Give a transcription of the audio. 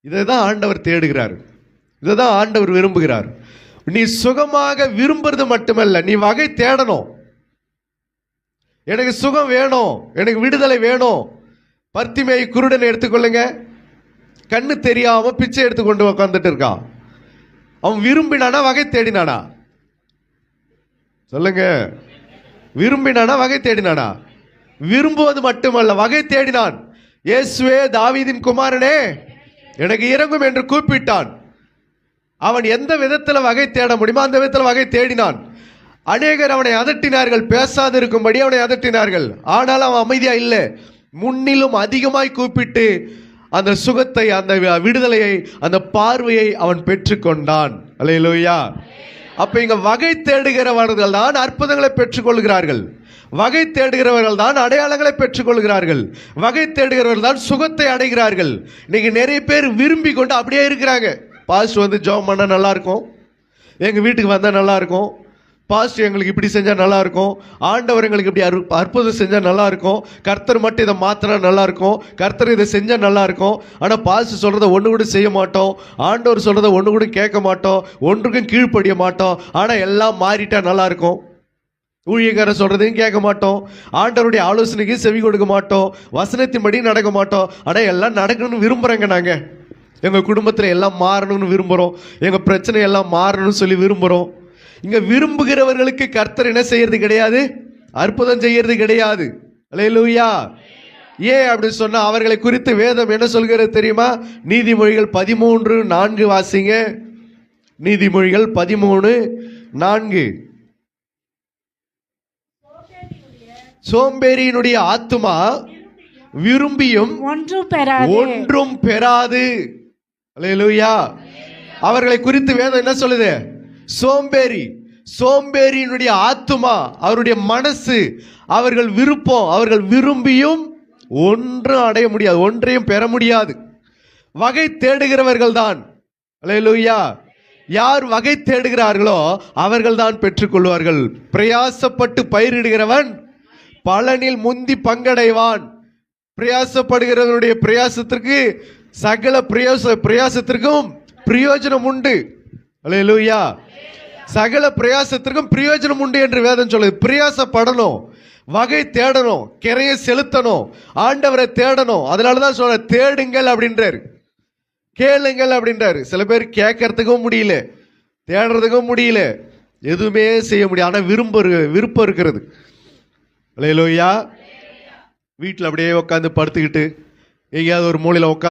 இதை தான் ஆண்டவர் தேடுகிறார், இதை தான் ஆண்டவர் விரும்புகிறார். நீ சுகமாக விரும்புறது மட்டுமல்ல, நீ வகை தேடணும். எனக்கு சுகம் வேணும், எனக்கு விடுதலை வேணும். பர்த்திமேயு குருடனை எடுத்துக்கொள்ளுங்க. கண்ணு தெரியாம பிச்சை எடுத்துக்கொண்டு உட்காந்துட்டு இருக்கான். அவன் விரும்பினானா வகை தேடினானா? சொல்லுங்க, விரும்பினானா வகை தேடினானா? விரும்புவது மட்டுமல்ல, வகை தேடினான். இயேசுவே தாவீதின் குமாரனே எனக்கு இறங்கும் என்று கூப்பிட்டான். அவன் எந்த விதத்தில் வகை தேட முடியுமோ அந்த விதத்தில் வகை தேடினான். அநேகர் அவனை அதட்டினார்கள், பேசாதிருக்கும்படி அவனை அதட்டினார்கள். ஆனால் அவன் அமைதியா இல்லை, முன்னிலும் அதிகமாய் கூப்பிட்டு அந்த சுகத்தை, அந்த விடுதலையை, அந்த பார்வையை அவன் பெற்றுக்கொண்டான். அல்லேலூயா. அப்ப இங்க வகை தேடுகிறவர்கள் தான் அற்புதங்களை பெற்றுக்கொள்கிறார்கள், வகை தேடுகிறவர்கள் தான் அடையாளங்களை பெற்றுக்கொள்கிறார்கள், வகை தேடுகிறவர்கள் தான் சுகத்தை அடைகிறார்கள். இன்னைக்கு நிறைய பேர் விரும்பி கொண்டு அப்படியே இருக்கிறாங்க. பாஸ்டர் வந்து ஜெபம் பண்ணா நல்லா இருக்கும், எங்க வீட்டுக்கு வந்தா நல்லா இருக்கும், பாஸ்டர் எங்களுக்கு இப்படி செஞ்சா நல்லா இருக்கும், ஆண்டவர் எங்களுக்கு இப்படி அற்புதம் செஞ்சா நல்லா இருக்கும், கர்த்தர் மட்டும் இதை மாத்தினா நல்லா இருக்கும், கர்த்தர் இதை செஞ்சா நல்லா இருக்கும். ஆனா பாஸ்டர் சொல்றதை ஒண்ணு கூட செய்ய மாட்டோம், ஆண்டவர் சொல்றதை ஒண்ணு கூட கேட்க மாட்டோம், ஒன்றுக்கும் கீழ்ப்படிய மாட்டோம். ஆனா எல்லாம் மாறிட்டா நல்லா இருக்கும். ஊழியக்காரர் சொல்றதையும் கேட்க மாட்டோம், ஆண்டவருடைய ஆலோசனைக்கு செவி கொடுக்க மாட்டோம், வசனத்தின்படி நடக்க மாட்டோம். ஆனா எல்லாம் நடக்கணும்னு விரும்புறேங்க. நாங்க எங்க குடும்பத்துல எல்லாம் மாறணும்னு விரும்புறோம், எங்க பிரச்சனை எல்லாம் மாறணும்னு சொல்லி விரும்புறோம். இங்க விரும்புகிறவர்களுக்கு கர்த்தர் என்ன செய்யறது கிடையாது, அற்புதம் செய்யறது கிடையாது. அல்லேலூயா. ஏன் அப்படி சொன்னா அவர்களை குறித்து வேதம் என்ன சொல்கிறது தெரியுமா? நீதிமொழிகள் 13:4 வாசிங்க. நீதிமொழிகள் 13:4. சோம்பேறியினுடைய ஆத்துமா விரும்பியும் ஒன்றும் பெறாது. அல்லேலூயா. அவர்களை குறித்து வேதம் என்ன சொல்லுது? சோம்பேறி, சோம்பேறியினுடைய ஆத்துமா, அவருடைய மனசு, அவர்கள் விருப்பம், அவர்கள் விரும்பியும் ஒன்றும் அடைய முடியாது, ஒன்றையும் பெற முடியாது. வகை தேடுகிறவர்கள் தான். அல்லேலூயா. யார் வகை தேடுகிறார்களோ அவர்கள் தான் பெற்றுக்கொள்வார்கள். பிரயாசப்பட்டு பயிரிடுகிறவன் பலனில் முந்தி பங்கடைவான். பிரயாசப்படுகிறவனுடைய பிரயாசத்திற்கு சகல பிரயாசத்திற்கும் பிரயோஜனம் உண்டு. அல்லேலூயா. சகல பிரயாசத்திற்கும் பிரயோஜனம் உண்டு என்று வேதம் சொல்லுது. பிரயாசப்படணும், வகை தேடணும், கிரைய செலுத்தணும், ஆண்டவரை தேடணும். அதனாலதான் சொல்ற தேடுங்கள் அப்படின்றாரு, கேளுங்கள் அப்படின்றாரு. சில பேர் கேட்கறதுக்கும் முடியல, தேடுறதுக்கும் முடியல, எதுவுமே செய்ய முடியாது. ஆனா விருப்பம் இருக்கிறது. அல்லேலூயா. வீட்டில் அப்படியே உட்காந்து படுத்துக்கிட்டு எங்கேயாவது ஒரு மூலையில் உட்காந்து